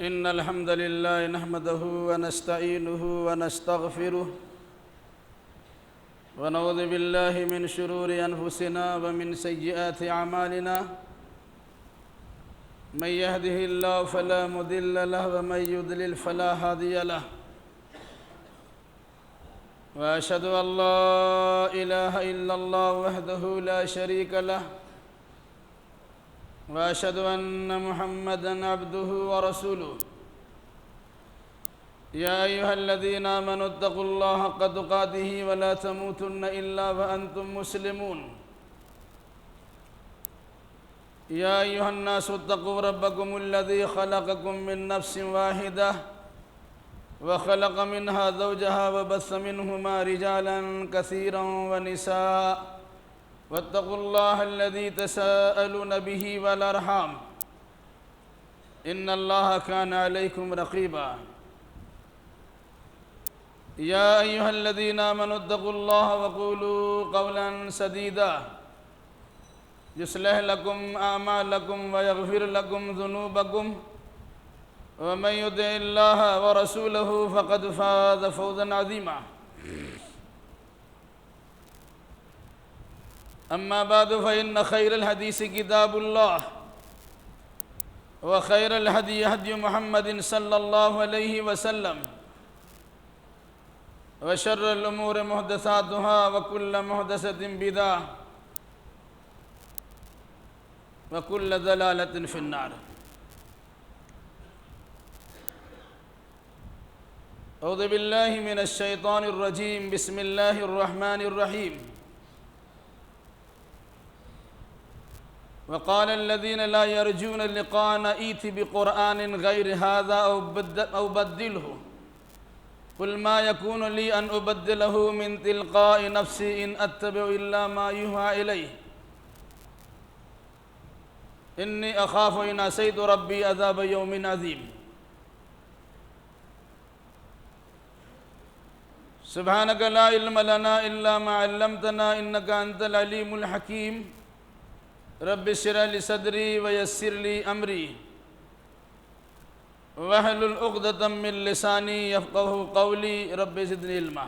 إن الحمد لله نحمده ونستعينه ونستغفره ونعوذ بالله من شرور أنفسنا ومن سيئات أعمالنا من يهده الله فلا مضل له ومن يضلل فلا هادي له وأشهد أن لا إله إلا الله وحده لا شريك له وأشهد أن محمدًا عبده ورسوله يا أيها الذين آمنوا اتقوا الله حق تقاته ولا تموتن إلا وأنتم مسلمون يا أيها الناس اتقوا ربكم الذي خلقكم من نفس واحدة وخلق منها زوجها وبث منهما رجالا كثيرا ونساء واتقوا الله الذي تساءلون به والأرحام إن الله كان عليكم رقيبا يا أيها الذين آمنوا اتقوا الله وقولوا قولا سديدا يصلح لكم أعمالكم ويغفر لكم ذنوبكم ومن يطع الله ورسوله فقد فاز فوزا عظيما أما بعد فإن خير الحديث كتاب الله وخير الهدي هدي محمد صلى الله عليه وسلم وشر الأمور محدثاتها وكل محدثة بدعة وكل ضلالة في النار أعوذ بالله من الشيطان الرجيم بسم الله الرحمن الرحيم وقال الذين لا يرجون لقاءنا ائت بقرآن غير هذا أو بدله قل ما يكون لي أن أبدله من تلقاء نفسي إن أتبع إلا ما يوحى إلي إني أخاف إن عصيت ربي عذاب يوم عظيم سبحانك لا علم لنا إلا ما علمتنا إنك أنت العليم الحكيم رب اشرح لي صدري ويسر لي أمري واحلل عقدة من لساني يفقهوا قولي رب زدني علما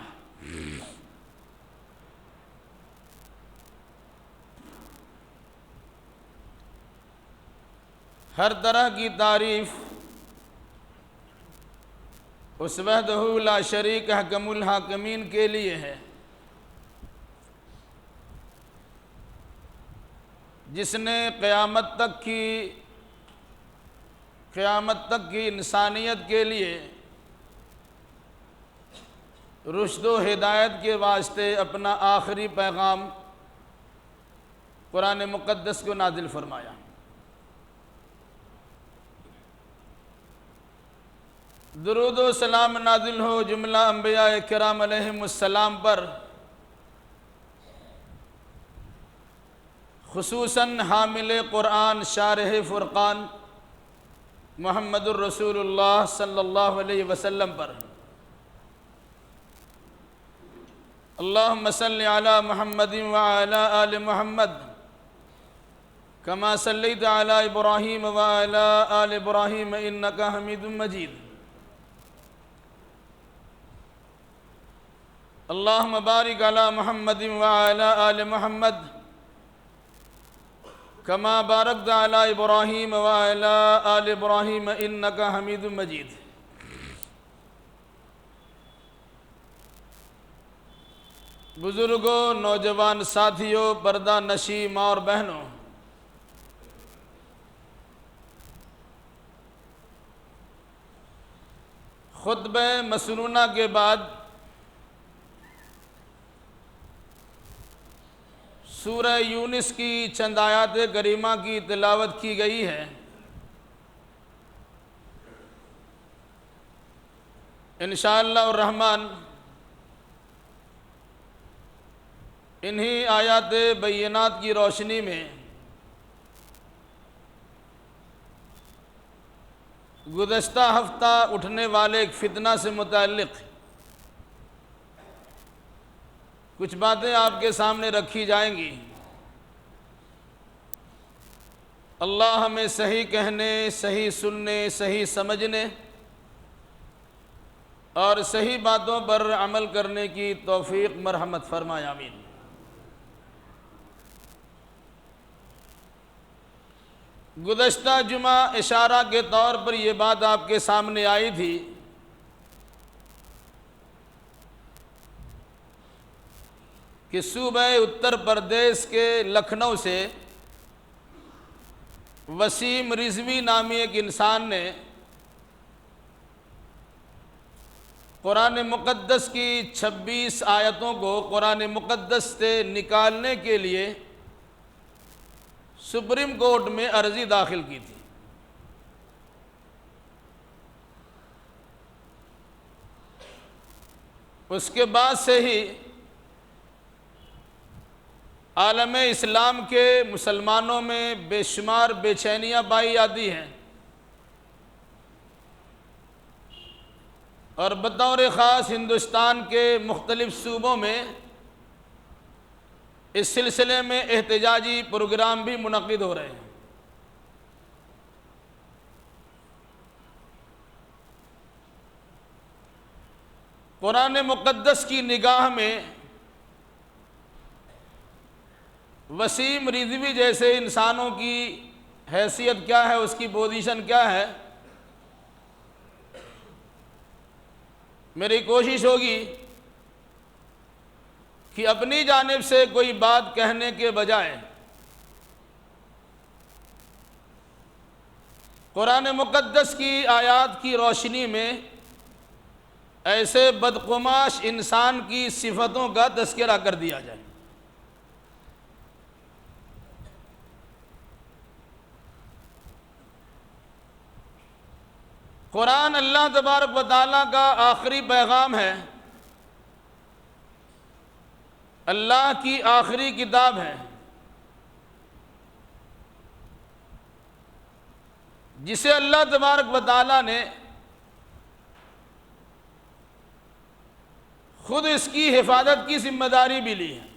ہر طرح کی تعریف اس وحدہ لا شریک حکم الحاکمین کے لیے ہے جس نے قیامت تک کی انسانیت کے لیے رشد و ہدایت کے واسطے اپنا آخری پیغام قرآن مقدس کو نازل فرمایا۔ درود و سلام نازل ہو جملہ انبیاء کرام علیہم السلام پر، خصوصاً حامل قرآن شارح فرقان محمد الرسول اللہ صلی اللہ علیہ وسلم پر۔ اللہم صلی علی محمد وعلی آل محمد کما صلیت علی ابراہیم وعلی آل ابراہیم انکا حمید مجید۔ اللہم بارک علی محمد وعلی آل محمد کما بارکت علی ابراہیم وعلی آل ابراہیم انکا حمید مجید۔ بزرگوں، نوجوان ساتھیوں، پردہ نشی ماں اور بہنوں، خطبہ مسنونہ کے بعد سورہ یونس کی چند آیات کریمہ کی تلاوت کی گئی ہے۔ انشاءاللہ الرحمن انہی آیات بینات کی روشنی میں گزشتہ ہفتہ اٹھنے والے ایک فتنہ سے متعلق کچھ باتیں آپ کے سامنے رکھی جائیں گی۔ اللہ ہمیں صحیح کہنے، صحیح سننے، صحیح سمجھنے اور صحیح باتوں پر عمل کرنے کی توفیق مرحمت فرمائے، آمین۔ گزشتہ جمعہ اشارہ کے طور پر یہ بات آپ کے سامنے آئی تھی کہ صوبہ اتر پردیش کے لکھنؤ سے وسیم رضوی نامی ایک انسان نے قرآن مقدس کی 26 آیتوں کو قرآن مقدس سے نکالنے کے لیے سپریم کورٹ میں عرضی داخل کی تھی۔ اس کے بعد سے ہی عالم اسلام کے مسلمانوں میں بے شمار بے چینیاں پائی جاتی ہیں، اور بطور خاص ہندوستان کے مختلف صوبوں میں اس سلسلے میں احتجاجی پروگرام بھی منعقد ہو رہے ہیں۔ قرآن مقدس کی نگاہ میں وسیم رضوی جیسے انسانوں کی حیثیت کیا ہے، اس کی پوزیشن کیا ہے؟ میری کوشش ہوگی کہ اپنی جانب سے کوئی بات کہنے کے بجائے قرآن مقدس کی آیات کی روشنی میں ایسے بدقماش انسان کی صفتوں کا تذکرہ کر دیا جائے۔ قرآن اللہ تبارک و تعالیٰ کا آخری پیغام ہے، اللہ کی آخری کتاب ہے، جسے اللہ تبارک و تعالیٰ نے خود اس کی حفاظت کی ذمہ داری بھی لی ہے۔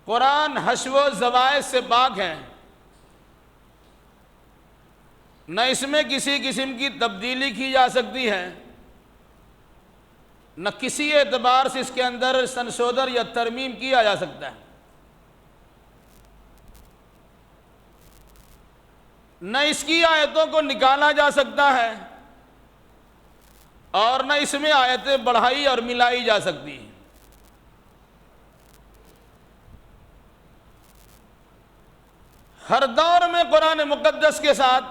قرآن حشو و زوائد سے پاک ہے، نہ اس میں کسی قسم کی تبدیلی کی جا سکتی ہے، نہ کسی اعتبار سے اس کے اندر سنشودر یا ترمیم کیا جا سکتا ہے، نہ اس کی آیتوں کو نکالا جا سکتا ہے اور نہ اس میں آیتیں بڑھائی اور ملائی جا سکتی ہیں۔ ہر دور میں قرآن مقدس کے ساتھ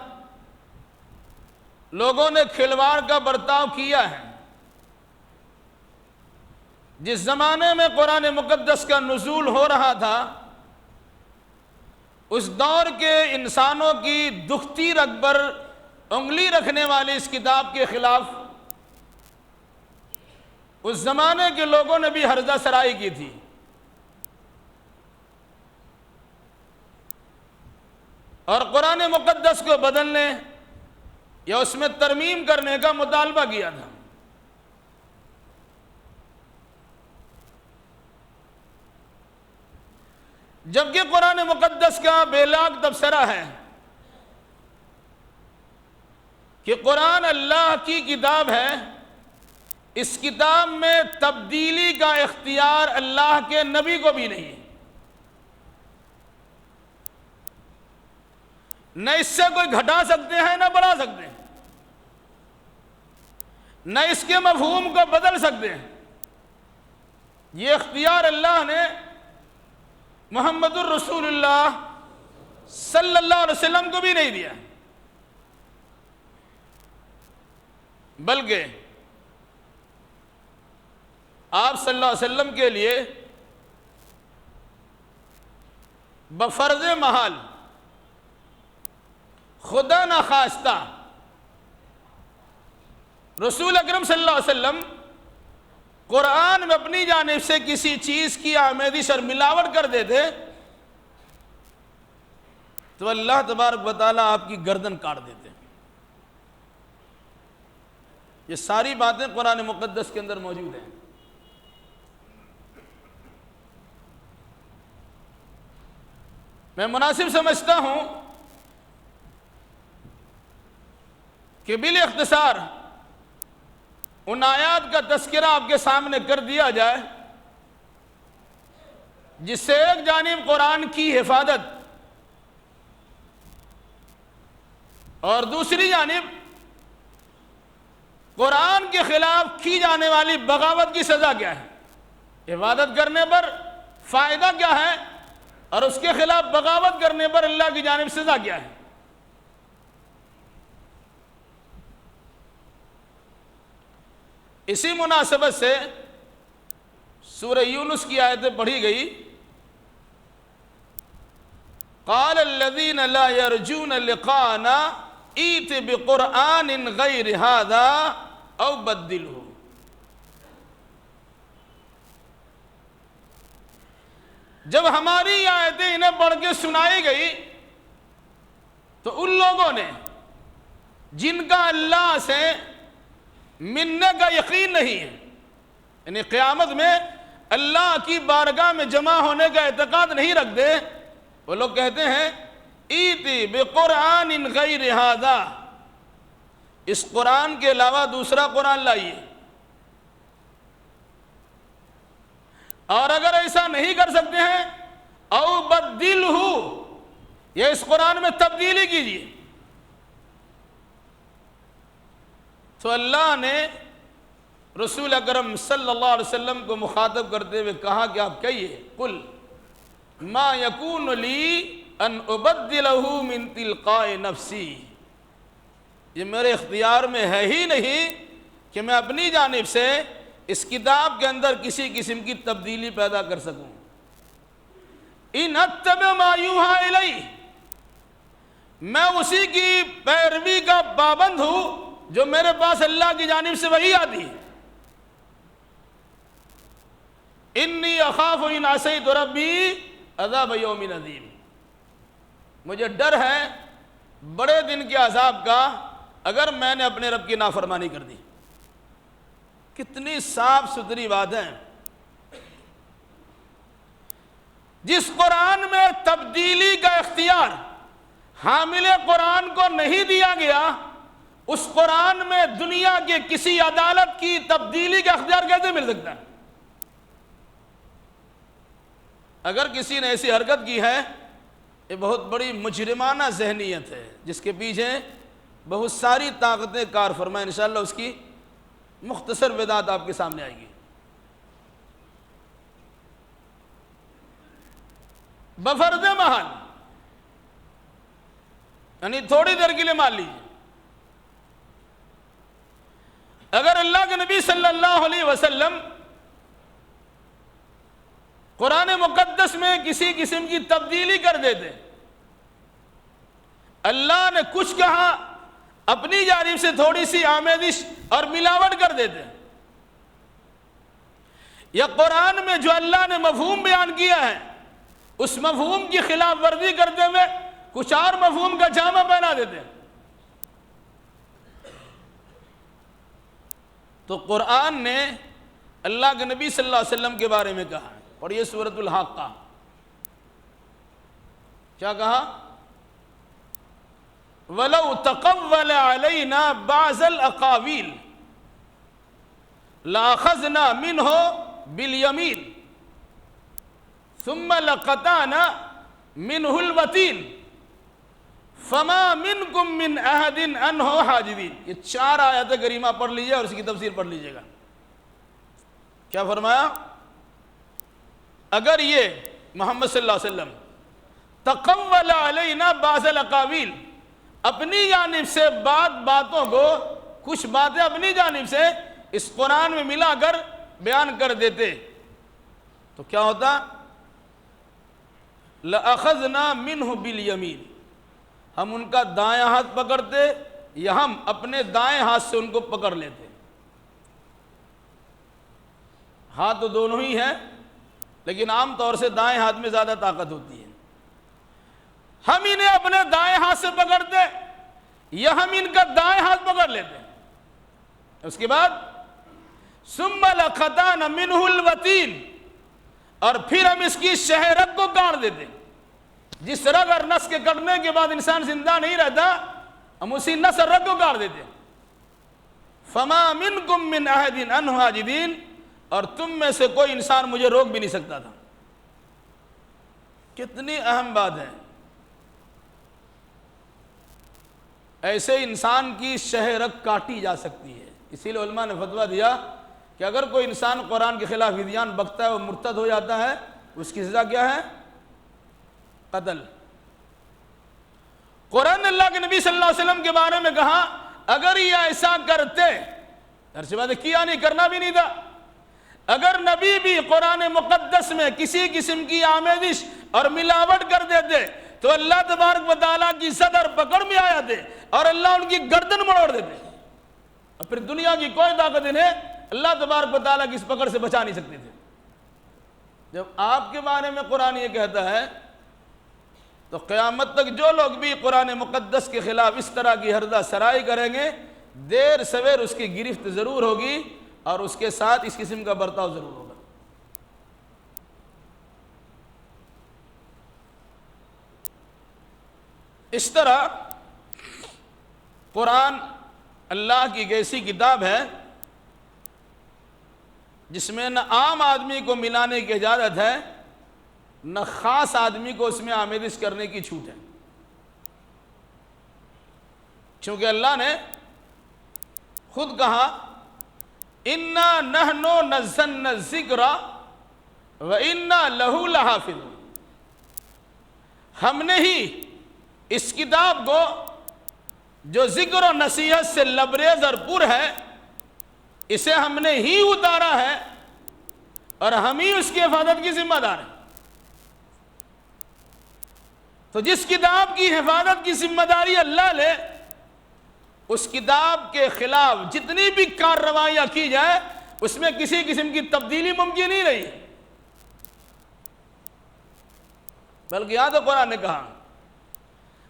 لوگوں نے کھلواڑ کا برتاؤ کیا ہے۔ جس زمانے میں قرآن مقدس کا نزول ہو رہا تھا، اس دور کے انسانوں کی دکھتی رگ پر انگلی رکھنے والی اس کتاب کے خلاف اس زمانے کے لوگوں نے بھی ہرزہ سرائی کی تھی۔ اور قرآن مقدس کو بدلنے یا اس میں ترمیم کرنے کا مطالبہ کیا تھا۔ جبکہ قرآن مقدس کا بے لاگ تبصرہ ہے کہ قرآن اللہ کی کتاب ہے، اس کتاب میں تبدیلی کا اختیار اللہ کے نبی کو بھی نہیں ہے، نہ اس سے کوئی گھٹا سکتے ہیں نہ بڑھا سکتے ہیں، نہ اس کے مفہوم کو بدل سکتے ہیں۔ یہ اختیار اللہ نے محمد الرسول اللہ صلی اللہ علیہ وسلم کو بھی نہیں دیا، بلکہ آپ صلی اللہ علیہ وسلم کے لیے بفرض محال خدا نخواستہ رسول اکرم صلی اللہ علیہ وسلم قرآن میں اپنی جانب سے کسی چیز کی آمیزش اور ملاوٹ کر دیتے تو اللہ تبارک و تعالیٰ آپ کی گردن کاٹ دیتے۔ یہ ساری باتیں قرآن مقدس کے اندر موجود ہیں۔ میں مناسب سمجھتا ہوں کہ بالاختصار ان آیات کا تذکرہ آپ کے سامنے کر دیا جائے جس سے ایک جانب قرآن کی حفاظت اور دوسری جانب قرآن کے خلاف کی جانے والی بغاوت کی سزا کیا ہے، عبادت کرنے پر فائدہ کیا ہے اور اس کے خلاف بغاوت کرنے پر اللہ کی جانب سزا کیا ہے۔ اسی مناسبت سے سورہ یونس کی آیتیں پڑھی گئی، قال الذین لا یرجون لقاءنا ائت بقرآن غیر ھذا او بدلہ۔ جب ہماری آیتیں انہیں پڑھ کے سنائی گئی تو ان لوگوں نے جن کا اللہ سے ملنے کا یقین نہیں ہے، یعنی قیامت میں اللہ کی بارگاہ میں جمع ہونے کا اعتقاد نہیں رکھتے، وہ لوگ کہتے ہیں ایتی بقرآن غیر ھذا، اس قرآن کے علاوہ دوسرا قرآن لائیے، اور اگر ایسا نہیں کر سکتے ہیں او بدلہ، یہ اس قرآن میں تبدیلی کیجیے۔ تو اللہ نے رسول اکرم صلی اللہ علیہ وسلم کو مخاطب کرتے ہوئے کہا کہ آپ کہیے قل ما یکون لی ان ابدلہ من تلقاء نفسی، یہ میرے اختیار میں ہے ہی نہیں کہ میں اپنی جانب سے اس کتاب کے اندر کسی قسم کی تبدیلی پیدا کر سکوں۔ ان اتبع ما یوحی الی، میں اسی کی پیروی کا پابند ہوں جو میرے پاس اللہ کی جانب سے وحی آتی ہے۔ انی اخاف ان عصیت ربی عذاب یوم عظیم، مجھے ڈر ہے بڑے دن کے عذاب کا اگر میں نے اپنے رب کی نافرمانی کر دی۔ کتنی صاف ستھری بات ہے۔ جس قرآن میں تبدیلی کا اختیار حامل قرآن کو نہیں دیا گیا، اس قرآن میں دنیا کے کسی عدالت کی تبدیلی کا اختیار کیسے مل سکتا ہے؟ اگر کسی نے ایسی حرکت کی ہے، یہ بہت بڑی مجرمانہ ذہنیت ہے جس کے پیچھے بہت ساری طاقتیں کار فرمائیں۔ انشاءاللہ اس کی مختصر وضاحت آپ کے سامنے آئے گی۔ بفرض محال، یعنی تھوڑی دیر کے لیے مان لیجیے، اگر اللہ کے نبی صلی اللہ علیہ وسلم قرآن مقدس میں کسی قسم کی تبدیلی کر دیتے، اللہ نے کچھ کہا اپنی جانب سے تھوڑی سی آمیزش اور ملاوٹ کر دیتے، یا قرآن میں جو اللہ نے مفہوم بیان کیا ہے اس مفہوم کی خلاف ورزی کرتے ہوئے کچھ اور مفہوم کا جامہ پہنا دیتے، تو قرآن نے اللہ کے نبی صلی اللہ علیہ وسلم کے بارے میں کہا، اور یہ سورۃ الحاقہ کیا کہا؟ وَلَوْ تَقَوَّلَ عَلَيْنَا بَعْضَ الْأَقَاوِيلِ لَأَخَذْنَا مِنْهُ بِالْيَمِينِ ثُمَّ لَقَطَعْنَا مِنْهُ الْوَتِينَ فَمَا مِنْكُمْ مِنْ أَحَدٍ عَنْهُ حَاجِزِينَ۔ یہ 4 آیات کریمہ پڑھ لیجئے اور اس کی تفسیر پڑھ لیجئے گا۔ کیا فرمایا؟ اگر یہ محمد صلی اللہ علیہ وسلم تقول علینا بعض الاقاویل، اپنی جانب سے باتوں کو، کچھ باتیں اپنی جانب سے اس قرآن میں ملا کر بیان کر دیتے، تو کیا ہوتا؟ لَأَخَذْنَا مِنْهُ بِالْيَمِينِ، ہم ان کا دائیں ہاتھ پکڑتے یا ہم اپنے دائیں ہاتھ سے ان کو پکڑ لیتے۔ ہاتھ تو دونوں ہی ہیں، لیکن عام طور سے دائیں ہاتھ میں زیادہ طاقت ہوتی ہے۔ ہم انہیں اپنے دائیں ہاتھ سے پکڑتے یا ہم ان کا دائیں ہاتھ پکڑ لیتے، اس کے بعد ثُمَّ لَقَطَعْنَا مِنْهُ الْوَتِينَ، اور پھر ہم اس کی شہرت کو کاٹ دیتے۔ جس رگ اور نس کے کٹنے کے بعد انسان زندہ نہیں رہتا، ہم اسی نس اور رگ کو کاٹ دیتے ہیں۔ فما منکم من احد عنہ حاجزین، اور تم میں سے کوئی انسان مجھے روک بھی نہیں سکتا تھا۔ کتنی اہم بات ہے۔ ایسے انسان کی شہ رگ کاٹی جا سکتی ہے۔ اسی لیے علماء نے فتویٰ دیا کہ اگر کوئی انسان قرآن کے خلاف ادیان بکتا ہے وہ مرتد ہو جاتا ہے، اس کی سزا کیا ہے؟ قتل۔ قرآن نے اللہ کے نبی صلی اللہ علیہ وسلم کے بارے میں کہا اگر یہ ایسا کرتے، ظاہر بات ہے کیا نہیں، کرنا بھی نہیں تھا، اگر نبی بھی قرآن مقدس میں کسی قسم کی آمیزش اور ملاوٹ کر دیتے تو اللہ تبارک و تعالیٰ کی صدر پکڑ میں آ جاتے اور اللہ ان کی گردن موڑ دیتے، اور پھر دنیا کی کوئی طاقت انہیں اللہ تبارک و تعالیٰ کی اس پکڑ سے بچا نہیں سکتی تھی۔ جب آپ کے بارے میں قرآن یہ کہتا ہے تو قیامت تک جو لوگ بھی قرآن مقدس کے خلاف اس طرح کی ہردہ سرائی کریں گے، دیر سویر اس کی گرفت ضرور ہوگی اور اس کے ساتھ اس قسم کا برتاؤ ضرور ہوگا۔ اس طرح قرآن اللہ کی ایک ایسی کتاب ہے جس میں نہ عام آدمی کو ملانے کی اجازت ہے، نہ خاص آدمی کو اس میں آمیزش کرنے کی چھوٹ ہے، چونکہ اللہ نے خود کہا اِنَّا نَحْنُ نَزَّلْنَا الذِّكْرَ وَإِنَّا لَهُ لَحَافِظُونَ، ہم نے ہی اس کتاب کو جو ذکر و نصیحت سے لبریز اور پر ہے، اسے ہم نے ہی اتارا ہے اور ہم ہی اس کی حفاظت کی ذمہ دار ہیں۔ تو جس کتاب کی حفاظت کی ذمہ داری اللہ لے، اس کتاب کے خلاف جتنی بھی کارروائیاں کی جائے اس میں کسی قسم کی تبدیلی ممکن ہی نہیں، بلکہ یہاں تو قرآن نے کہا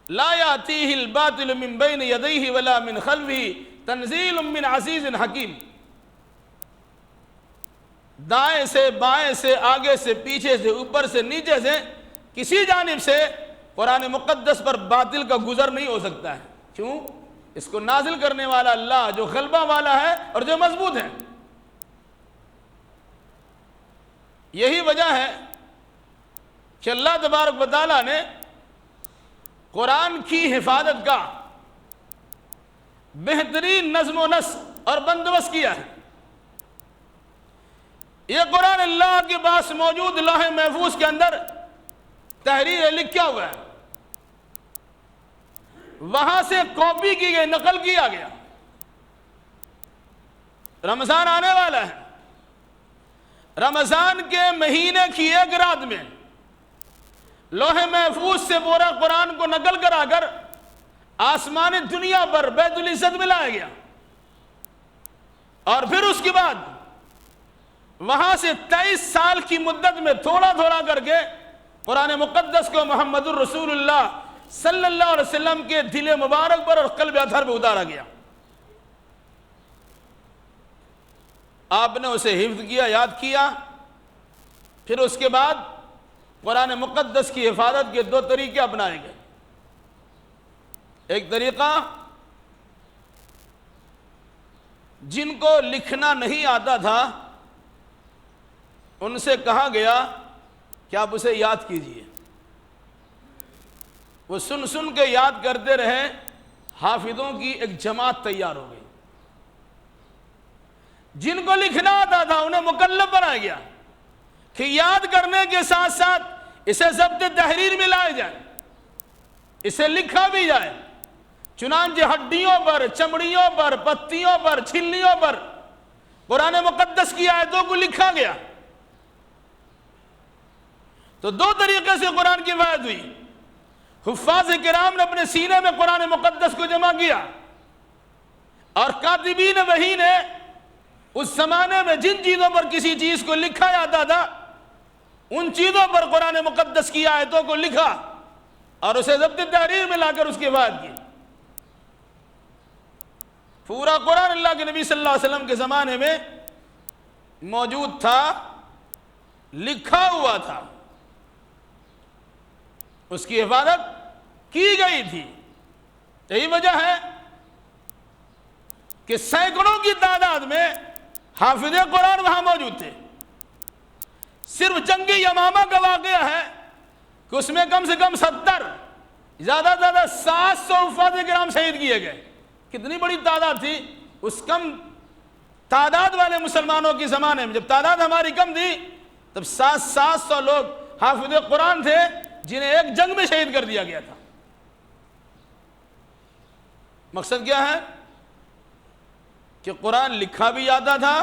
لا یاتیہ الباطل من بین یدیہ ولا من خلفہ تنزیل من عزیز حکیم، دائیں سے بائیں سے آگے سے پیچھے سے اوپر سے نیچے سے کسی جانب سے قرآن مقدس پر باطل کا گزر نہیں ہو سکتا ہے۔ کیوں؟ اس کو نازل کرنے والا اللہ جو غلبہ والا ہے اور جو مضبوط ہے۔ یہی وجہ ہے کہ اللہ تبارک و تعالیٰ نے قرآن کی حفاظت کا بہترین نظم و نسق اور بندوبست کیا ہے۔ یہ قرآن اللہ کے پاس موجود لوح محفوظ کے اندر تحریر لکھا ہوا ہے، وہاں سے کاپی کی گئی، نقل کیا گیا۔ رمضان آنے والا ہے، رمضان کے مہینے کی ایک رات میں لوح محفوظ سے پورا قرآن کو نقل کرا کر آسمان دنیا پر بیت العزت میں لایا گیا، اور پھر اس کے بعد وہاں سے 23 سال کی مدت میں تھوڑا تھوڑا کر کے قرآن مقدس کو محمد الرسول اللہ صلی اللہ علیہ وسلم کے دل مبارک پر اور قلب اطہر پہ اتارا گیا۔ آپ نے اسے حفظ کیا، یاد کیا، پھر اس کے بعد قرآن مقدس کی حفاظت کے 2 طریقے اپنائے گئے۔ ایک طریقہ جن کو لکھنا نہیں آتا تھا ان سے کہا گیا کہ آپ اسے یاد کیجئے، وہ سن سن کے یاد کرتے رہے، حافظوں کی ایک جماعت تیار ہو گئی۔ جن کو لکھنا آتا تھا انہیں مکلف بنایا گیا کہ یاد کرنے کے ساتھ ساتھ اسے ضبط تحریر میں لائے جائے، اسے لکھا بھی جائے۔ چنانچہ ہڈیوں پر، چمڑیوں پر، پتیوں پر، چھلنیوں پر قرآن مقدس کی آیتوں کو لکھا گیا۔ تو 2 طریقے سے قرآن کی حفاظت ہوئی۔ حفاظ کرام نے اپنے سینے میں قرآن مقدس کو جمع کیا، اور کاتبین وحی نے اس زمانے میں جن چیزوں پر کسی چیز کو لکھا جاتا تھا ان چیزوں پر قرآن مقدس کی آیتوں کو لکھا اور اسے ضبط تحریر میں لا کر اس کی حفاظت کی۔ پورا قرآن اللہ کے نبی صلی اللہ علیہ وسلم کے زمانے میں موجود تھا، لکھا ہوا تھا۔ اس کی حفاظت کی گئی تھی۔ یہی وجہ ہے کہ سینکڑوں کی تعداد میں حافظ قرآن وہاں موجود تھے۔ صرف جنگ یمامہ کا واقعہ ہے کہ اس میں کم سے کم 70 زیادہ سے زیادہ 700 حفاظ کرام شہید کیے گئے۔ کتنی بڑی تعداد تھی اس کم تعداد والے مسلمانوں کے زمانے میں۔ جب تعداد ہماری کم تھی تب 700 لوگ حافظ قرآن تھے جنہیں ایک جنگ میں شہید کر دیا گیا تھا۔ مقصد کیا ہے کہ قرآن لکھا بھی آتا تھا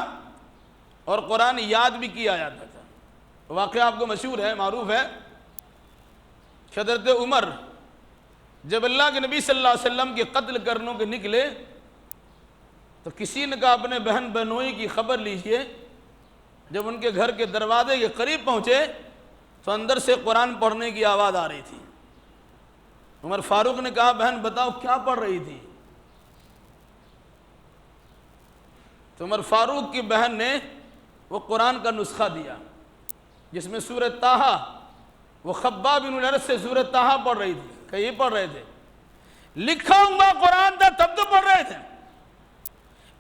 اور قرآن یاد بھی کیا جاتا تھا۔ واقعہ آپ کو مشہور ہے، معروف ہے کہ حضرت عمر جب اللہ کے نبی صلی اللہ علیہ وسلم کے قتل کرنے کے نکلے تو کسی نے کہا اپنے بہن بہنوئی کی خبر لیجئے۔ جب ان کے گھر کے دروازے کے قریب پہنچے تو اندر سے قرآن پڑھنے کی آواز آ رہی تھی۔ عمر فاروق نے کہا بہن بتاؤ کیا پڑھ رہی تھی؟ تو عمر فاروق کی بہن نے وہ قرآن کا نسخہ دیا جس میں سورہ طٰہٰ، وہ خباب بن الارت سے سورہ طٰہٰ پڑھ رہی تھی کہ یہ پڑھ رہے تھے۔ لکھا ہوا قرآن تھا تب تو پڑھ رہے تھے،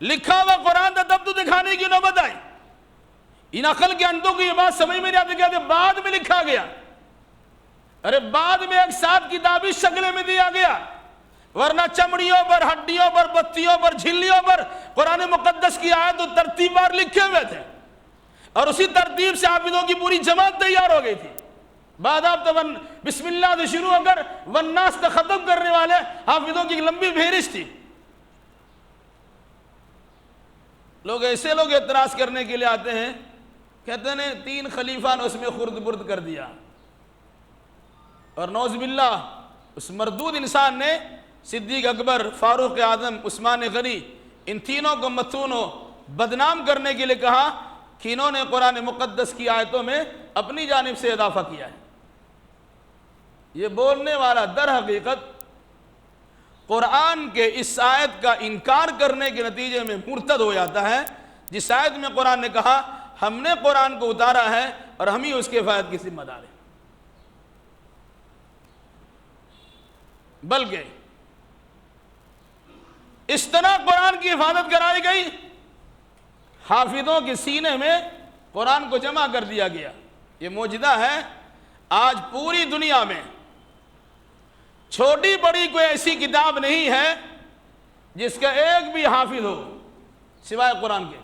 لکھا ہوا قرآن تھا تب تو دکھانے کی نوبت آئی۔ ان عقل کے اندھوں کو یہ بات سمجھ میں نہیں آتی کہ بعد میں لکھا گیا۔ ارے بعد میں ایک ساتھ کتابی شکل میں دیا گیا، ورنہ چمڑیوں پر، ہڈیوں پر، بتیوں پر، جھلیوں پر قرآن مقدس کی آیت و ترتیب بار لکھے ہوئے تھے، اور اسی ترتیب سے حافظوں کی پوری جماعت تیار ہو گئی تھی۔ بعد آپ تو بسم اللہ سے شروع ہو کر والناس تک ختم کرنے والے حافظوں کی ایک لمبی فہرست تھی۔ لوگ ایسے لوگ اعتراض کرنے کے لیے آتے ہیں، کہتے ہیں 3 خلیفہ نے اس میں خرد برد کر دیا، اور نعوذ باللہ اس مردود انسان نے صدیق اکبر، فاروق اعظم، عثمان غنی، ان تینوں کو متون و بدنام کرنے کے لیے کہا کہ انہوں نے قرآن مقدس کی آیتوں میں اپنی جانب سے اضافہ کیا ہے۔ یہ بولنے والا در حقیقت قرآن کے اس آیت کا انکار کرنے کے نتیجے میں مرتد ہو جاتا ہے، جس آیت میں قرآن نے کہا ہم نے قرآن کو اتارا ہے اور ہم ہی اس کے حفاظت کی ذمہ دار ہیں۔ بلکہ اس طرح قرآن کی حفاظت کرائی گئی، حافظوں کے سینے میں قرآن کو جمع کر دیا گیا۔ یہ معجزہ ہے۔ آج پوری دنیا میں چھوٹی بڑی کوئی ایسی کتاب نہیں ہے جس کا ایک بھی حافظ ہو سوائے قرآن کے۔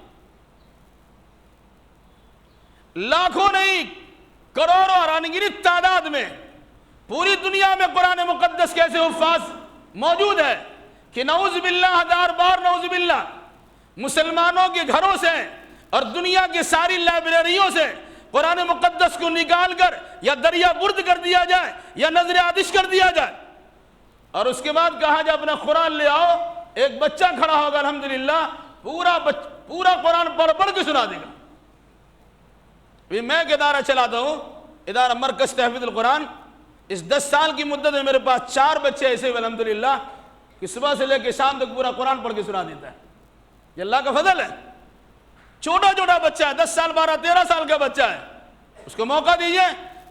لاکھوں نہیں، کروڑوں اور انگنت تعداد میں پوری دنیا میں قرآن مقدس کے ایسے حفاظ موجود ہے کہ نعوذ باللہ، ہزار بار نعوذ باللہ، مسلمانوں کے گھروں سے اور دنیا کے ساری لائبریریوں سے قرآن مقدس کو نکال کر یا دریا برد کر دیا جائے یا نظر آتش کر دیا جائے، اور اس کے بعد کہا جائے اپنا قرآن لے آؤ، ایک بچہ کھڑا ہوگا الحمدللہ پورا قرآن پڑھ پڑھ کے سنا دے گا۔ میں ایک ادارہ چلاتا ہوں، ادارہ مرکز تحفیظ القرآن۔ اس 10 سال کی مدت میں میرے پاس 4 بچے ایسے ہوئے الحمدللہ کہ صبح سے لے کے شام تک پورا قرآن پڑھ کے سنا دیتا ہے۔ یہ اللہ کا فضل ہے۔ چھوٹا چھوٹا بچہ ہے، 10 سال 12 13 سال کا بچہ ہے، اس کو موقع دیجئے،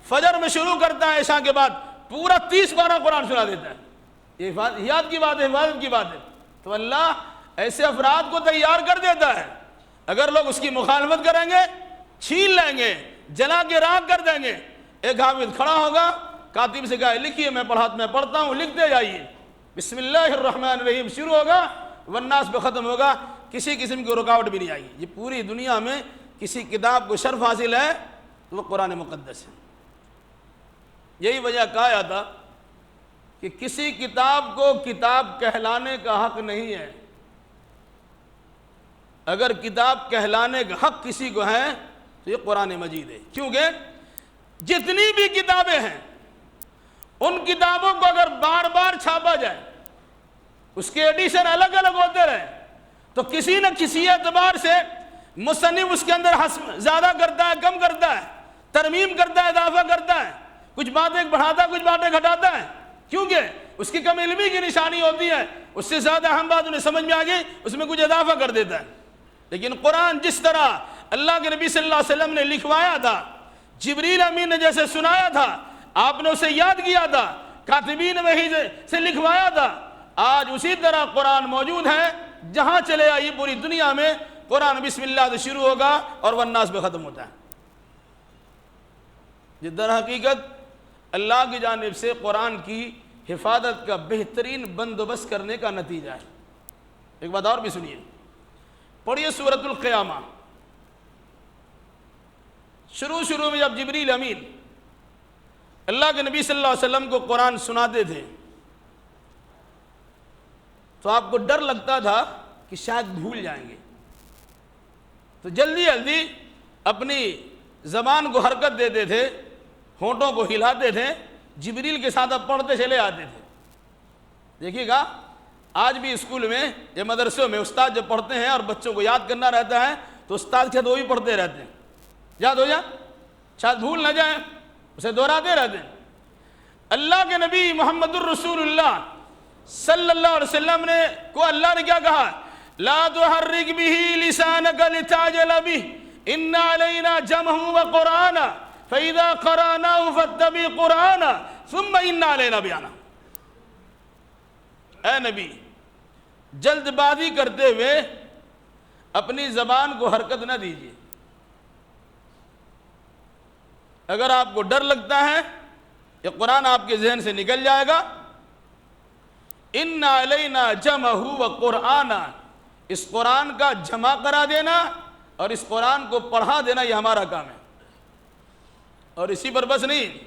فجر میں شروع کرتا ہے، عشاء کے بعد پورا 30 پارہ قرآن سنا دیتا ہے۔ یہ حفاظت کی بات ہے، حفاظت کی بات ہے۔ تو اللہ ایسے افراد کو تیار کر دیتا ہے، اگر لوگ اس کی مخالفت کریں گے چھین لیں گے، جلا کے راکھ کر دیں گے۔ ایک حافظ کھڑا ہوگا، کاتب سے کہا لکھیے، میں پڑھتا ہوں، لکھتے جائیے، بسم اللہ الرحمن الرحیم شروع ہوگا، والناس پہ ختم ہوگا، کسی قسم کی رکاوٹ بھی نہیں آئی۔ یہ پوری دنیا میں کسی کتاب کو شرف حاصل ہے تو وہ قرآن مقدس ہے۔ یہی وجہ کہا جاتا کہ کسی کتاب کو کتاب کہلانے کا حق نہیں ہے۔ اگر کتاب کہلانے کا حق کسی کو ہے تو یہ قرآن مجید ہے، کیونکہ جتنی بھی کتابیں ہیں ان کتابوں کو اگر بار بار چھاپا جائے، اس کے ایڈیشن الگ الگ ہوتے رہے، تو کسی نہ کسی اعتبار سے مصنف اس کے اندر زیادہ کرتا ہے، کم کرتا ہے، ترمیم کرتا ہے، اضافہ کرتا ہے، کچھ باتیں بڑھاتا ہے، کچھ باتیں گھٹاتا ہے، کیونکہ اس کی کم علمی کی نشانی ہوتی ہے، اس سے زیادہ اہم بات انہیں سمجھ میں آ گئی، اس میں کچھ اضافہ کر دیتا ہے۔ لیکن قرآن جس طرح اللہ کے نبی صلی اللہ علیہ وسلم نے لکھوایا تھا، جبریل امین نے جیسے سنایا تھا، آپ نے اسے یاد کیا تھا، کاتبین وحی سے لکھوایا تھا۔ آج اسی طرح قرآن موجود ہے، جہاں چلے آئیے پوری دنیا میں قرآن بسم اللہ سے شروع ہوگا اور والناس پہ ختم ہوتا ہے۔ جس در حقیقت اللہ کی جانب سے قرآن کی حفاظت کا بہترین بندوبست کرنے کا نتیجہ ہے۔ ایک بات اور بھی سنیے، پڑھیے سورۃ القیامہ۔ شروع میں جب جبریل امین اللہ کے نبی صلی اللہ علیہ وسلم کو قرآن سناتے تھے تو آپ کو ڈر لگتا تھا کہ شاید بھول جائیں گے، تو جلدی جلدی اپنی زبان کو حرکت دیتے تھے، ہونٹوں کو ہلاتے تھے، جبریل کے ساتھ اب پڑھتے چلے آتے تھے۔ دیکھیے گا آج بھی اسکول میں یا مدرسوں میں استاد جب پڑھتے ہیں اور بچوں کو یاد کرنا رہتا ہے تو استاد کے وہ بھی پڑھتے رہتے ہیں، یاد ہو جائے شاید بھول نہ جائیں، اسے دہراتے رہتے ہیں۔ اللہ کے نبی محمد الرسول اللہ صلی اللہ علیہ وسلم کو اللہ نے کیا کہا؟ لا تحرک به لسانک لتعجل به ان علینا جمعہ وقرآنا فاذا قرأناه فاتبع قرآنا ثم ان علینا بیانا۔ اے نبی، جلد بازی کرتے ہوئے اپنی زبان کو حرکت نہ دیجیے۔ اگر آپ کو ڈر لگتا ہے کہ قرآن آپ کے ذہن سے نکل جائے گا، ان علینا جمعہ وقرآنا، اس قرآن کا جمع کرا دینا اور اس قرآن کو پڑھا دینا یہ ہمارا کام ہے۔ اور اسی پر بس نہیں،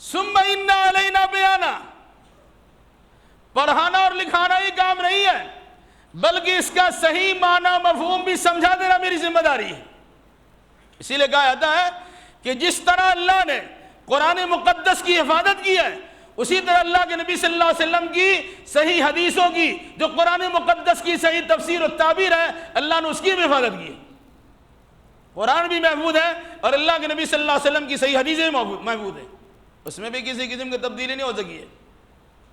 ثم ان علینا بیانا، پڑھانا اور لکھانا ہی کام نہیں ہے بلکہ اس کا صحیح معنی مفہوم بھی سمجھا دینا میری ذمہ داری ہے۔ اسی لیے کہا جاتا ہے کہ جس طرح اللہ نے قرآن مقدس کی حفاظت کی ہے، اسی طرح اللہ کے نبی صلی اللہ علیہ وسلم کی صحیح حدیثوں کی، جو قرآن مقدس کی صحیح تفسیر و تعبیر ہے، اللہ نے اس کی بھی حفاظت کی ہے۔ قرآن بھی محفوظ ہے اور اللہ کے نبی صلی اللہ علیہ وسلم کی صحیح حدیثیں محفوظ ہیں، اس میں بھی کسی قسم کی تبدیلی نہیں ہو سکی ہے۔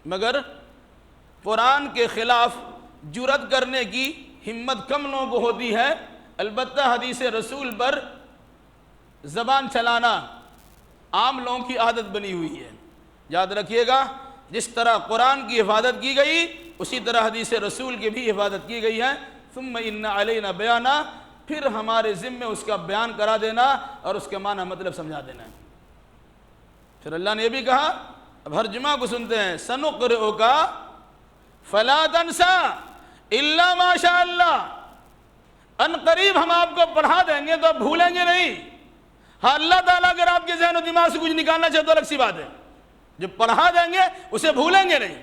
مگر قرآن کے خلاف جرأت کرنے کی ہمت کم لوگوں کو ہوتی ہے، البتہ حدیث رسول پر زبان چلانا عام لوگوں کی عادت بنی ہوئی ہے۔ یاد رکھیے گا، جس طرح قرآن کی حفاظت کی گئی اسی طرح حدیث رسول کی بھی حفاظت کی گئی ہے۔ ثم ان علینا بیانا، پھر ہمارے ذمے اس کا بیان کرا دینا اور اس کے معنی مطلب سمجھا دینا ہے۔ پھر اللہ نے یہ بھی کہا، اب ہر جمعہ کو سنتے ہیں، سنقرئک فلا تنسى الا ما شاء اللہ، ان قریب ہم آپ کو پڑھا دیں گے تو آپ بھولیں گے نہیں۔ ہاں اللہ تعالیٰ اگر آپ کے ذہن و دماغ سے کچھ نکالنا چاہے تو الگ سی بات ہے، جو پڑھا دیں گے اسے بھولیں گے نہیں۔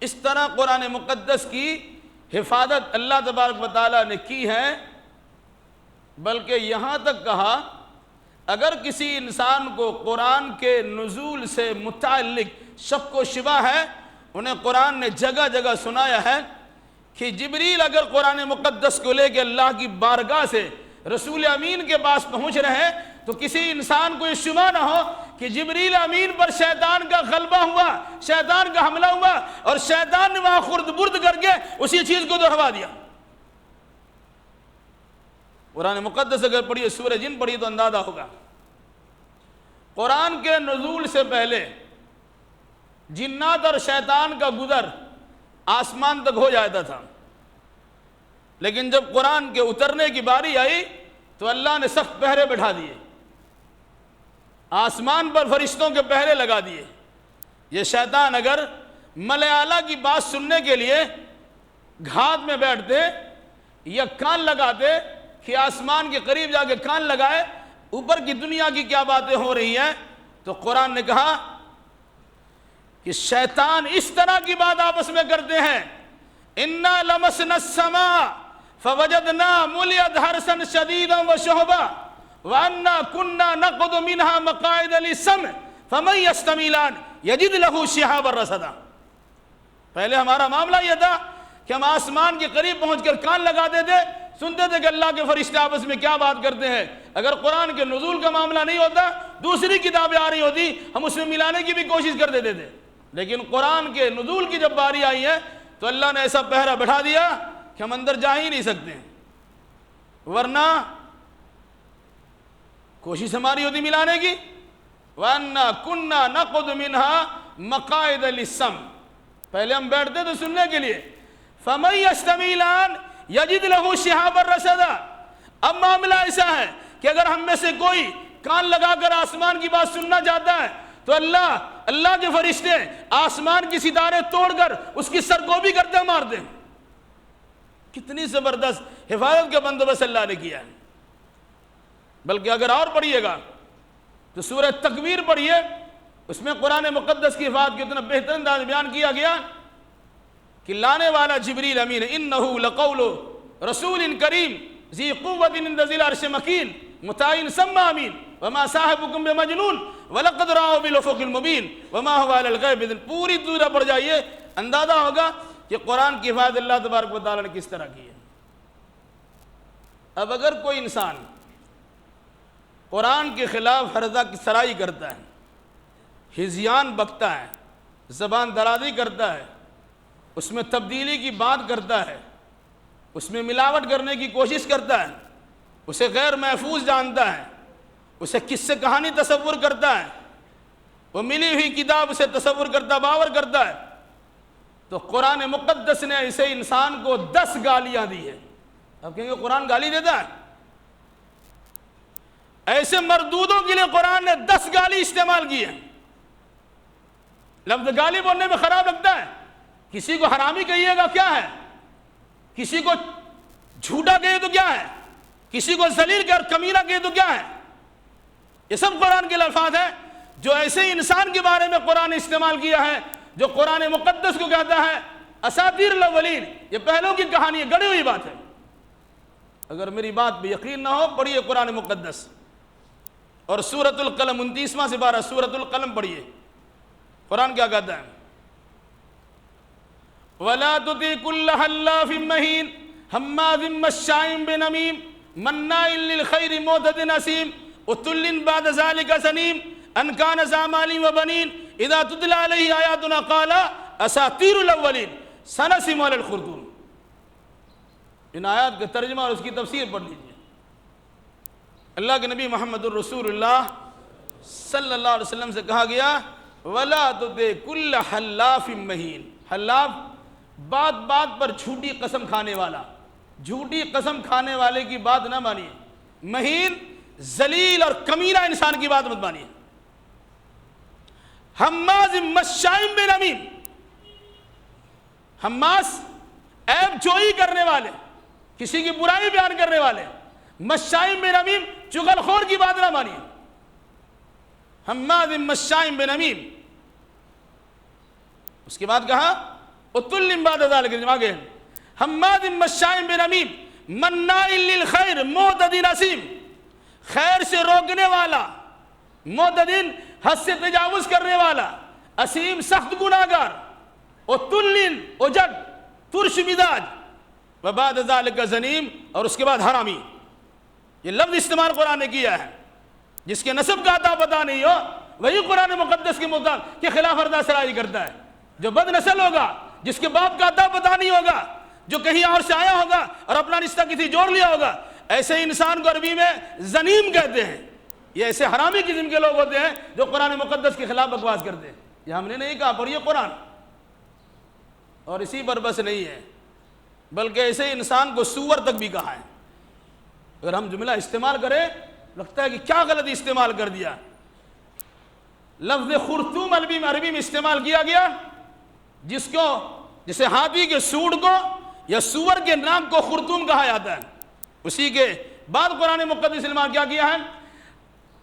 اس طرح قرآن مقدس کی حفاظت اللہ تبارک و تعالیٰ نے کی ہے، بلکہ یہاں تک کہا اگر کسی انسان کو قرآن کے نزول سے متعلق شک و شبہ ہے، انہیں قرآن نے جگہ جگہ سنایا ہے کہ جبریل اگر قرآن مقدس کو لے کے اللہ کی بارگاہ سے رسول امین کے پاس پہنچ رہے ہیں تو کسی انسان کو یہ شبہ نہ ہو کہ جبریل امین پر شیطان کا غلبہ ہوا، شیطان کا حملہ ہوا اور شیطان نے وہاں خرد برد کر کے اسی چیز کو دہرا دیا۔ قرآن مقدس اگر پڑھیے، سورہ جن پڑھیے تو اندازہ ہوگا، قرآن کے نزول سے پہلے جنات اور شیطان کا گزر آسمان تک ہو جاتا تھا، لیکن جب قرآن کے اترنے کی باری آئی تو اللہ نے سخت پہرے بٹھا دیے، آسمان پر فرشتوں کے پہرے لگا دیے۔ یہ شیطان اگر ملائے اعلیٰ کی بات سننے کے لیے گھات میں بیٹھتے یا کان لگاتے کہ آسمان کے قریب جا کے کان لگائے اوپر کی دنیا کی کیا باتیں ہو رہی ہیں، تو قرآن نے کہا کہ شیطان اس طرح کی بات آپس میں کرتے ہیں، اِنَّا لَمَسْنَا السَّمَاءَ فَوَجَدْنَا مُلِيَتْ حَرْسًا شَدِيدًا وَشُهُبًا وَأَنَّا كُنَّا نَقْعُدُ مِنْهَا مَقَاعِدَ لِلسَّمْعِ فَمَن يَسْتَمِعِ الْآنَ يَجِدْ لَهُ شِهَابًا رَّصَدًا۔ پہلے ہمارا معاملہ یہ تھا کہ ہم آسمان کے قریب پہنچ کر کان لگاتے تھے، سنتے تھے کہ اللہ کے فرشتے آپس میں کیا بات کرتے ہیں۔ اگر قرآن کے نزول کا معاملہ نہیں ہوتا، دوسری کتابیں آ رہی ہوتی، ہم اس میں ملانے کی بھی کوشش کر دیتے تھے، لیکن قرآن کے نزول کی جب باری آئی ہے تو اللہ نے ایسا پہرا بٹھا دیا کہ ہم اندر جا ہی نہیں سکتے ہیں۔ ورنہ کوشش ہماری ہوتی ملانے کی. وَأَنَّا كُنَّا نَقُعُدُ مِنْهَا مَقَاعِدَ لِلسَّمْعِ، پہلے ہم بیٹھتے تھے سننے کے لیے. فَمَن يَسْتَمِعِ الْآنَ يَجِدْ لَهُ شِهَابًا رَّصَدًا. اب معاملہ ایسا ہے کہ اگر ہم میں سے کوئی کان لگا کر آسمان کی بات سننا چاہتا ہے تو اللہ کے فرشتے آسمان کی ستارے توڑ کر اس کی سرگوبی کرتے مار دیں. کتنی زبردست حفاظت کا بندوبست اللہ نے کیا ہے. بلکہ اگر اور پڑھیے گا تو سورہ تکویر پڑھیے، اس میں قرآن مقدس کی حفاظت کی اتنا بہتر انداز بیان کیا گیا کہ لانے والا جبریل امین، انہ لقول رسول کریم ذی قوت عند ذی العرش مکین مطاع ثم امین وما صاحبکم بمجنون ولقد رآہ بالافق المبین وما هو علی الغیب. پوری سورہ پڑھ جائیے، اندازہ ہوگا کہ قرآن کی حفاظت اللہ تبارک و تعالیٰ نے کس طرح کی ہے. اب اگر کوئی انسان قرآن کے خلاف حرزہ کی سرائی کرتا ہے، ہذیان بکتا ہے، زبان درازی کرتا ہے، اس میں تبدیلی کی بات کرتا ہے، اس میں ملاوٹ کرنے کی کوشش کرتا ہے، اسے غیر محفوظ جانتا ہے، اسے قصے کہانی تصور کرتا ہے، وہ ملی ہوئی کتاب اسے تصور کرتا باور کرتا ہے، تو قرآن مقدس نے اسے انسان کو 10 گالیاں دی ہیں. اب کہیں گے قرآن گالی دیتا ہے؟ ایسے مردودوں کے لیے قرآن نے 10 گالی استعمال کی ہے. لفظ گالی بولنے میں خراب لگتا ہے. کسی کو حرامی کہیے گا کیا ہے، کسی کو جھوٹا کہے تو کیا ہے، کسی کو ذلیل کہے اور کمینہ کہے تو کیا ہے. یہ سب قرآن کے الفاظ ہیں جو ایسے انسان کے بارے میں قرآن نے استعمال کیا ہے جو قرآن مقدس کو کہتا ہے اساطیر الاولین، یہ پہلوں کی کہانی ہے، گڑی ہوئی بات ہے. اگر میری بات پہ یقین نہ ہو پڑھیے قرآن مقدس اور سورۃ القلم 29واں سپارہ سورۃ القلم پڑھیے. قرآن کیا کہتا ہے؟ وَلَا تُطِعْ كُلَّ حَلَّافٍ مَّهِينٍ هَمَّازٍ مَّشَّاءٍ بِنَمِيمٍ مَّنَّاعٍ لِّلْخَيْرِ مُعْتَدٍ أَثِيمٍ عُتُلٍّ بَعْدَ ذَلِكَ زَنِيمٍ أَن كَانَ ذَا مَالٍ وَبَنِينَ إِذَا تُتْلَىٰ عَلَيْهِ آيَاتُنَا قَالَ أَسَاطِيرُ الْأَوَّلِينَ سَنَسِمُ عَلَى الْخُرْطُومِ. ان آیات کا ترجمہ اور اس کی تفسیر پڑھ لیجیے. اللہ کے نبی محمد الرسول اللہ صلی اللہ علیہ وسلم سے کہا گیا وَلَا تُطِعْ كُلَّ حَلَّافٍ مَّهِينٍ. حلاف بات بات پر جھوٹی قسم کھانے والا، جھوٹی قسم کھانے والے کی بات نہ مانیے. مہین ذلیل اور کمینہ انسان کی بات مت مانیے. حماز مشاء بنمیم، حماس عیب جوئی کرنے والے، کسی کی برائی بیان کرنے والے. مشاء بنمیم چغل خور کی بات نہ مانیے. حماز مشاء بنمیم. اس کے بعد کہا عتل بعد ذلک آگے حماز مشاء بنمیم مناع للخیر معتد اثیم. خیر سے روکنے والا، معتدین حد سے تجاوز کرنے والا، اثیم سخت گناہگار، عتل اجڑ ترش مزاج، وبعد ذلک زنیم اور اس کے بعد حرامی. یہ لفظ استعمال قرآن نے کیا ہے. جس کے نسب کا عطا پتہ نہیں ہو وہی قرآن مقدس کے مطابق کے خلاف ورزہ سرائی کرتا ہے. جو بد نسل ہوگا، جس کے باپ کا عطا پتہ نہیں ہوگا، جو کہیں اور سے آیا ہوگا اور اپنا رشتہ کسی جوڑ لیا ہوگا، ایسے انسان کو عربی میں زنیم کہتے ہیں. یہ ایسے حرامی قسم کے لوگ ہوتے ہیں جو قرآن مقدس کے خلاف بکواس کرتے ہیں. یہ ہم نے نہیں کہا، پڑھیے قرآن. اور اسی پر بس نہیں ہے بلکہ ایسے انسان کو سور تک بھی کہا ہے. اگر ہم جملہ استعمال کریں لگتا ہے کہ کیا غلط استعمال کر دیا. لفظ خرطوم عربی میں استعمال کیا گیا جسے ہاتھی کے سوڑ کو یا سور کے ناک کو خرطوم کہا جاتا ہے. اسی کے بعد قرآن مقدس نے کیا کیا ہے؟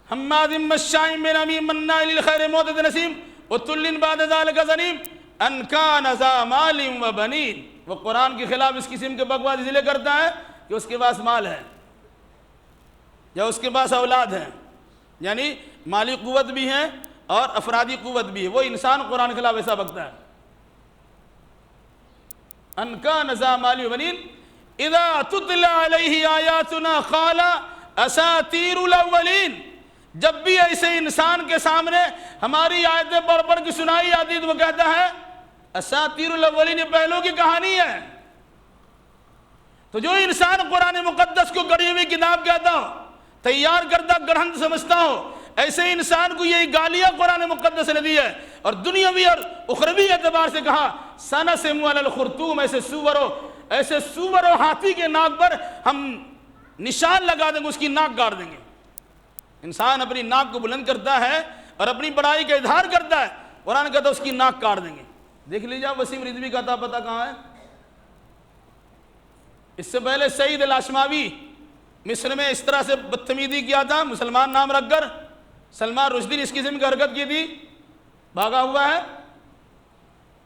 حماز مشاء بنمیم مناع للخیر معتد اثیم عتل بعد ذلک زنیم ان کان ذا مال وبنین. وہ قرآن کے خلاف اس قسم کے بکواس اس لیے کرتا ہے کہ اس کے پاس مال ہے یا اس کے پاس اولاد ہے، یعنی مالی قوت بھی ہے اور افرادی قوت بھی ہے. وہ انسان قرآن کے خلاف ایسا بکتا ہے. ان کان ذا مال وبنین اذا تتلی علیہ آیاتنا قال اساطیر الاولین. جب بھی ایسے انسان کے سامنے ہماری آیتیں پڑھ پڑھ کے سنائی جاتی تو وہ کہتا ہے اساطیر الاولین، یہ پہلوں کی کہانی ہے. تو جو انسان قرآن مقدس کو گڑھی ہوئی کتاب کہتا ہو، تیار کردہ گڑھن سمجھتا ہو، ایسے انسان کو یہی گالیاں قرآن مقدس نے دی ہے، اور دنیاوی اور اخروی اعتبار سے کہا سنسم علی الخرطوم، ایسے سور و ہاتھی کے ناک پر ہم نشان لگا دیں گے، اس کی ناک کاٹ دیں گے۔ انسان اپنی ناک کو بلند کرتا ہے اور اپنی بڑائی کا اظہار کرتا ہے، قرآن کہتا ہے اس کی ناک کاٹ دیں گے۔ دیکھ لیجیے وسیم رضوی کا پتہ کہاں ہے؟ اس سے پہلے سعید الاشماوی مصر میں اس طرح سے بدتمیزی کیا تھا، مسلمان نام رکھ کر، سلمان رشدی نے اس قسم کی حرکت کی تھی، بھاگا ہوا ہے۔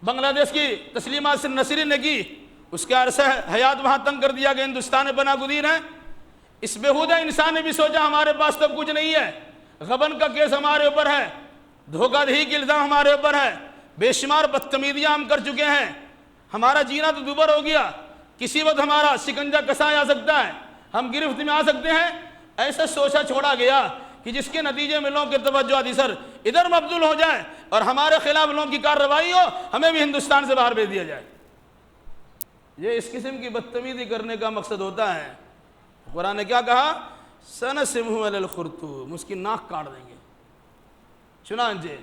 بنگلہ دیش کی تسلیمہ نصری نے کی، اس کا عرصہ حیات وہاں تنگ کر دیا کہ ہندوستان میں پناہ گزین ہے۔ اس بےہودہ انسان نے بھی سوچا ہمارے پاس تو کچھ نہیں ہے، غبن کا کیس ہمارے اوپر ہے، دھوکہ دہی کے الزام ہمارے اوپر ہے، بے شمار بدتمیزیاں ہم کر چکے ہیں، ہمارا جینا تو دوبر ہو گیا، کسی وقت ہمارا شکنجہ کسا آ سکتا ہے، ہم گرفت میں آ سکتے ہیں۔ ایسا سوچا چھوڑا گیا کہ جس کے نتیجے میں لوگوں کے توجہ ادھر ادھر مبذول ہو جائے اور ہمارے خلاف لوگوں کی کارروائی ہو، ہمیں بھی ہندوستان سے باہر بھیج دیا جائے۔ یہ اس قسم کی بدتمیزی کرنے کا مقصد ہوتا ہے۔ قرآن نے کیا کہا؟ سنسمہ علی الخرطوم، اس کی ناک کاٹ دیں گے۔ چنانچہ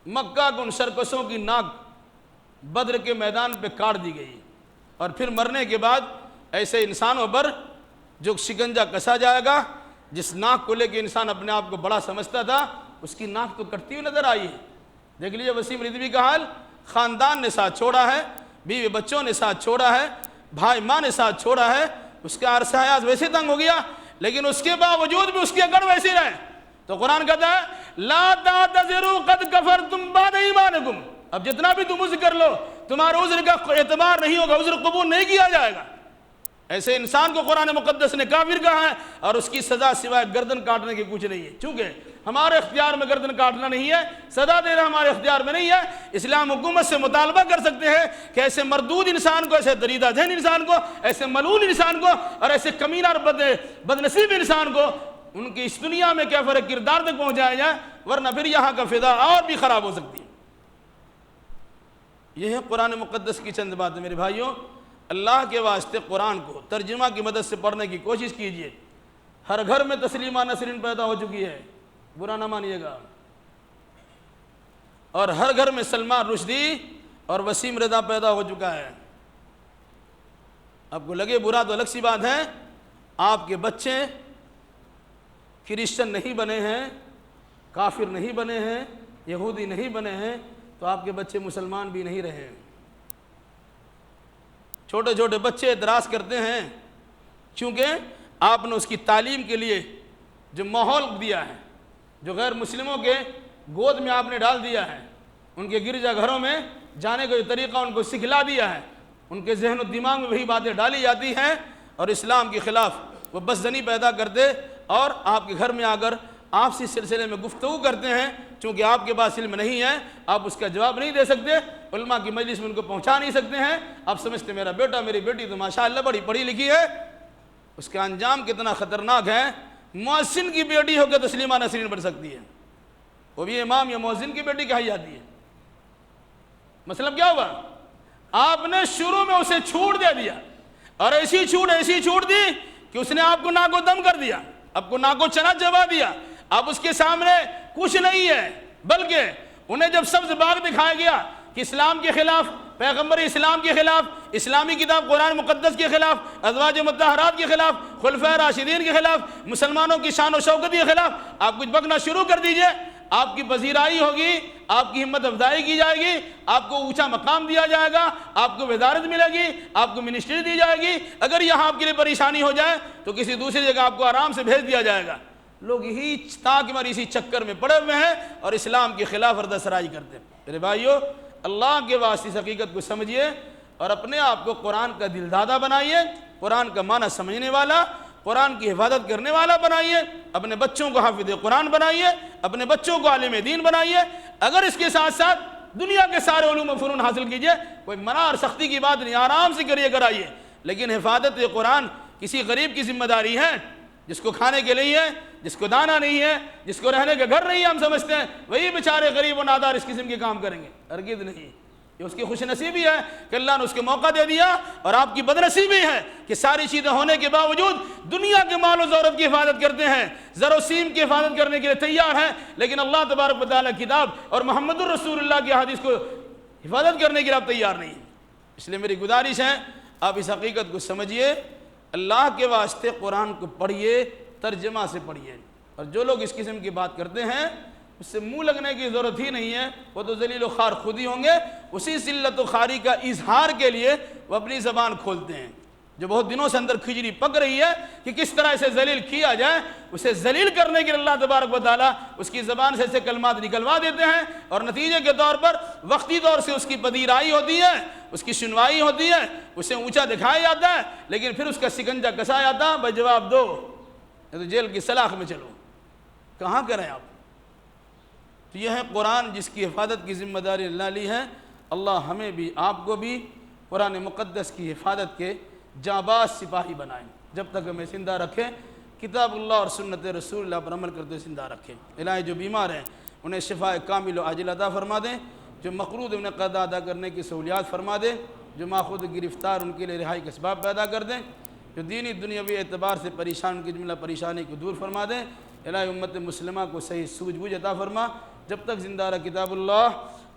مکہ کے ان سرکسوں کی ناک بدر کے میدان پہ کاٹ دی گئی، اور پھر مرنے کے بعد ایسے انسانوں پر جو شکنجہ کسا جائے گا، جس ناک کو لے کے انسان اپنے آپ کو بڑا سمجھتا تھا، اس کی ناک تو کٹتی ہوئی نظر آئی ہے۔ دیکھ لیجیے وسیم رضوی کا حال، خاندان نے ساتھ چھوڑا ہے، بیوی بچوں نے ساتھ چھوڑا ہے، بھائی ماں نے ساتھ چھوڑا ہے، اس کا عرصہ حیات ویسے تنگ ہو گیا، لیکن اس کے باوجود بھی اس کی اکڑ ویسی رہے۔ تو قرآن کہتا ہے لا تعتذروا قد کفرتم بعد ایمانکم، اب جتنا بھی تم عذر کر لو، تمہارا عذر کا اعتبار نہیں ہوگا، عذر قبول نہیں کیا جائے گا۔ ایسے انسان کو قرآن مقدس نے کافر کہا ہے، اور اس کی سزا سوائے گردن کاٹنے کے کچھ نہیں ہے۔ چونکہ ہمارے اختیار میں گردن کاٹنا نہیں ہے، سزا دینا ہمارے اختیار میں نہیں ہے۔ اسلام حکومت سے مطالبہ کر سکتے ہیں کہ ایسے مردود انسان کو، ایسے دریدہ ذہن انسان کو، ایسے ملعون انسان کو، اور ایسے کمینہ اور بدنصیب انسان کو ان کی اس دنیا میں کیا فرق کردار تک پہنچایا جائے، ورنہ پھر یہاں کا فضا اور بھی خراب ہو سکتی ہے۔ یہ ہے قرآن مقدس کی چند باتیں۔ میرے بھائیوں، اللہ کے واسطے قرآن کو ترجمہ کی مدد سے پڑھنے کی کوشش کیجئے۔ ہر گھر میں تسلیمہ نسرین پیدا ہو چکی ہے، برا نہ مانیے گا، اور ہر گھر میں سلمان رشدی اور وسیم رضا پیدا ہو چکا ہے۔ آپ کو لگے برا تو الگ سی بات ہے، آپ کے بچے کرسچن نہیں بنے ہیں، کافر نہیں بنے ہیں، یہودی نہیں بنے ہیں، تو آپ کے بچے مسلمان بھی نہیں رہے۔ چھوٹے چھوٹے بچے اعتراض کرتے ہیں کیونکہ آپ نے اس کی تعلیم کے لیے جو ماحول دیا ہے، جو غیر مسلموں کے گود میں آپ نے ڈال دیا ہے، ان کے گرجا گھروں میں جانے کا جو طریقہ ان کو سکھلا دیا ہے، ان کے ذہن و دماغ میں وہی باتیں ڈالی جاتی ہیں، اور اسلام کے خلاف وہ بزدلی پیدا کرتے اور آپ کے گھر میں آ کر آپسی سلسلے میں گفتگو کرتے ہیں۔ چونکہ آپ کے پاس علم نہیں ہے، آپ اس کا جواب نہیں دے سکتے، علماء کی مجلس میں ان کو پہنچا نہیں سکتے ہیں، آپ سمجھتے میرا بیٹا میری بیٹی تو ماشاءاللہ بڑی پڑھی لکھی ہے، اس کا انجام کتنا خطرناک ہے۔ مؤذن کی بیٹی ہو کے تسلیمہ نسرین بن سکتی ہے، وہ بھی امام یا مؤذن کی بیٹی کہائی جاتی ہے۔ مطلب کیا ہوا؟ آپ نے شروع میں اسے چھوٹ دے دیا، اور ایسی چھوٹ دی کہ اس نے آپ کو ناک و دم کر دیا، آپ کو ناک و چنا چبا دیا۔ اب اس کے سامنے کچھ نہیں ہے، بلکہ انہیں جب سبز باغ دکھایا گیا کہ اسلام کے خلاف، پیغمبر اسلام کے خلاف، اسلامی کتاب قرآن مقدس کے خلاف، ازواج مطہرات کے خلاف، خلفائے راشدین کے خلاف، مسلمانوں کی شان و شوکت کے خلاف آپ کچھ بکنا شروع کر دیجئے، آپ کی پذیرائی ہوگی، آپ کی ہمت افزائی کی جائے گی، آپ کو اونچا مقام دیا جائے گا، آپ کو وزارت ملے گی، آپ کو منسٹری دی جائے گی۔ اگر یہاں آپ کے لیے پریشانی ہو جائے تو کسی دوسری جگہ آپ کو آرام سے بھیج دیا جائے گا۔ لوگ یہی تاکہ مر اسی چکر میں پڑے ہوئے ہیں اور اسلام کے خلاف ردہ سرائی کرتے ہیں۔ میرے بھائیو، اللہ کے واسطے اس حقیقت کو سمجھیے اور اپنے آپ کو قرآن کا دل دادا بنائیے، قرآن کا معنی سمجھنے والا، قرآن کی حفاظت کرنے والا بنائیے، اپنے بچوں کو حافظ قرآن بنائیے، اپنے بچوں کو عالم دین بنائیے۔ اگر اس کے ساتھ ساتھ دنیا کے سارے علوم و فنون حاصل کیجئے، کوئی منع اور سختی کی بات نہیں، آرام سے کریے کرائیے، لیکن حفاظت قرآن کسی غریب کی ذمہ داری ہے، جس کو کھانے کے لیے ہے، جس کو دانا نہیں ہے، جس کو رہنے کے گھر نہیں ہے، ہم سمجھتے ہیں وہی بیچارے غریب و نادار اس قسم کے کام کریں گے، ہرگز نہیں۔ یہ اس کی خوش نصیبی ہے کہ اللہ نے اس کو موقع دے دیا، اور آپ کی بد نصیبی ہے کہ ساری چیزیں ہونے کے باوجود دنیا کے مال و زورت کی حفاظت کرتے ہیں، زر و سیم کی حفاظت کرنے کے لیے تیار ہیں، لیکن اللہ تبارک و تعالیٰ کی کتاب اور محمد الرسول اللہ کی حدیث کو حفاظت کرنے کے لیے آپ تیار نہیں۔ اس لیے میری گزارش ہے آپ اس حقیقت کو سمجھیے، اللہ کے واسطے قرآن کو پڑھیے، ترجمہ سے پڑھیے، اور جو لوگ اس قسم کی بات کرتے ہیں اس سے منہ لگنے کی ضرورت ہی نہیں ہے، وہ تو ذلیل و خوار خود ہی ہوں گے۔ اسی ذلت و خواری کا اظہار کے لیے وہ اپنی زبان کھولتے ہیں، جو بہت دنوں سے اندر کھجری پک رہی ہے کہ کس طرح اسے ذلیل کیا جائے، اسے ذلیل کرنے کے لیے اللہ تبارک و تعالیٰ اس کی زبان سے ایسے کلمات نکلوا دیتے ہیں، اور نتیجے کے طور پر وقتی طور سے اس کی پذیرائی ہوتی ہے، اس کی سنوائی ہوتی ہے، اسے اونچا دکھایا جاتا ہے، لیکن پھر اس کا شکنجہ کسا جاتا ہے، بھائی جواب دو یا تو جیل کی سلاخ میں چلو، کہاں کریں آپ؟ تو یہ ہے قرآن جس کی حفاظت کی ذمہ داری اللہ لی ہے۔ اللہ ہمیں بھی آپ کو بھی قرآن مقدس کی حفاظت کے جانباز سپاہی بنائیں، جب تک ہمیں زندہ رکھیں، کتاب اللہ اور سنت رسول اللہ پر عمل کرتے زندہ رکھیں۔ الہی جو بیمار ہیں انہیں شفاء کامل و عاجل عطا فرما دیں، جو مقروض انہیں قضا ادا کرنے کی سہولیات فرما دیں، جو ماخوذ گرفتار ان کے لیے رہائی کے اسباب پیدا کر دیں، جو دینی دنیاوی اعتبار سے پریشان ان کی جملہ پریشانی کو دور فرما دیں۔ الہی امت مسلمہ کو صحیح سوجھ بوجھ عطا فرما، جب تک زندہ رہ کتاب اللہ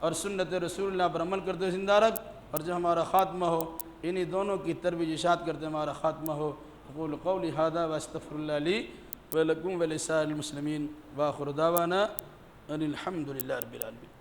اور سنت رسول اللہ پر عمل کرتے زندہ رکھ، اور جب ہمارا خاتمہ ہو انہی دونوں کی ترویج اشاعت کرتے ہمارا خاتمہ ہو۔ اقول قولی ھذا واستغفر اللہ لی ولکم ولسائر المسلمین، وآخر دعوانا ان الحمد للہ رب العالمین۔